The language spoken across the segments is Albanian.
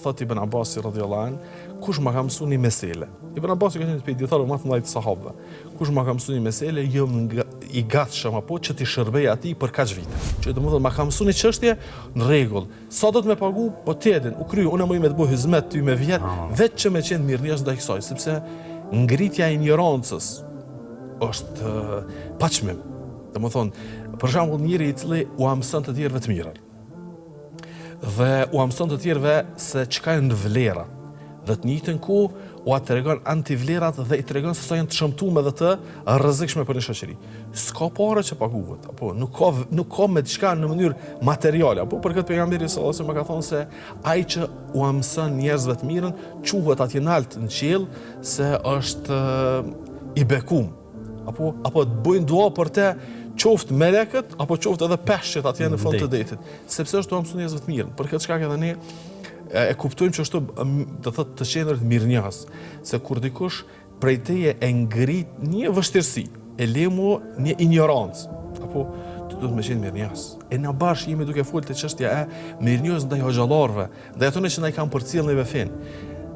thot Ibn Abbasi radhiyallahu anh, kush ma ka mësu një mesele. Ibn Abbasi ka qenë një dietar më të mëdhej të sahabëve. Kush ma ka mësu një mesele, i gatshëm apo që ti shërbej atij për kaq vite. Që domethënë ma ka mësu një çështje në rregull. Sa do të më pagu, po tjetën, u kry, unë më të bëj hizmet ty me vjet, vetë që me qenë mirënjohës ndaj kësaj, sepse ngritja e ignorancës është pa çmim. Domethënë, për shembull, njëri i cili u mëson të tjerëve të mirën. Dhe u mëson të tjerëve se çka janë vlera. Dhe të njëjtën kohë u tregon antivlerat dhe i tregon se sa janë të shëmtuar dhe të rrezikshme për një shoqëri. S'ka parë që paguhet, apo nuk ka me diçka në mënyrë materiale, apo për këtë pejgamberi sallallahu alajhi wasallam ka thonë se ai që u mëson njerëzve të mirën quhet atje lart në qiell se është i bekum. Apo të bëjnë dua për te qoftë melekët apo qoftë edhe peshqet atje në fund të detit, sepse është u mëson njerëzve të mirën. Për këtë shkak edhe ne e kuptojmë që është do thotë të qendrët mirënjohës, se kur dikush prej teje e ngrit një vështirësi, e lemu një ignorancë, apo të duhet me qenë mirënjohës. E na bashkë jemi duke folë të çështja e mirënjohës ndaj hoxhallarëve, ndaj atyre që na i kanë përcjellë neve fen.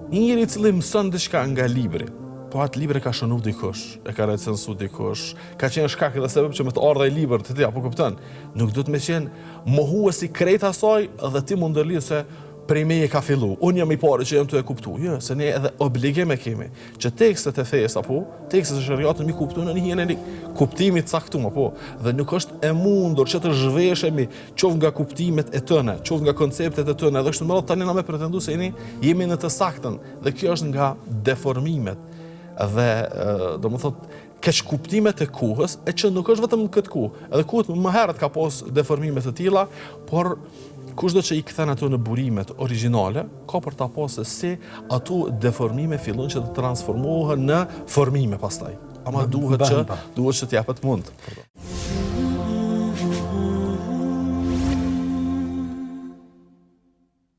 Një njeri i cili mëson diçka nga libri, po atë libër e ka shënuar dikush, e ka recensuar dikush, ka qenë shkak edhe sebeb që me të ardha i libër të ti, apo kupton? Nuk duhet me qenë mohuesi krejt asaj dhe ti mund të lidh se prej meje ka fillu. Unë jam i pari që jam të e kuptu. Jo, se ne edhe obligim e kemi që tekstet e fesë, apo tekstet e shariatën mi kuptu në një kuptimit caktuar, apo dhe nuk është e mundur që të zhveshemi qoftë nga kuptimet e tëne, qoftë nga konceptet e tëne, dhe është më radh tani na me pretendu se jemi në të saktën, dhe kjo është nga deformimet dhe domethënë keq kuptimet e kohës, e që nuk është vetëm këtë kohë, edhe kohët më herët ka pas deformime të tilla, por kushdo që i kthen ato në burimet origjinale, ka për ta pasur se si ato deformime fillojnë që të transformohen në formime pastaj. Ama duhet që t'japet mund.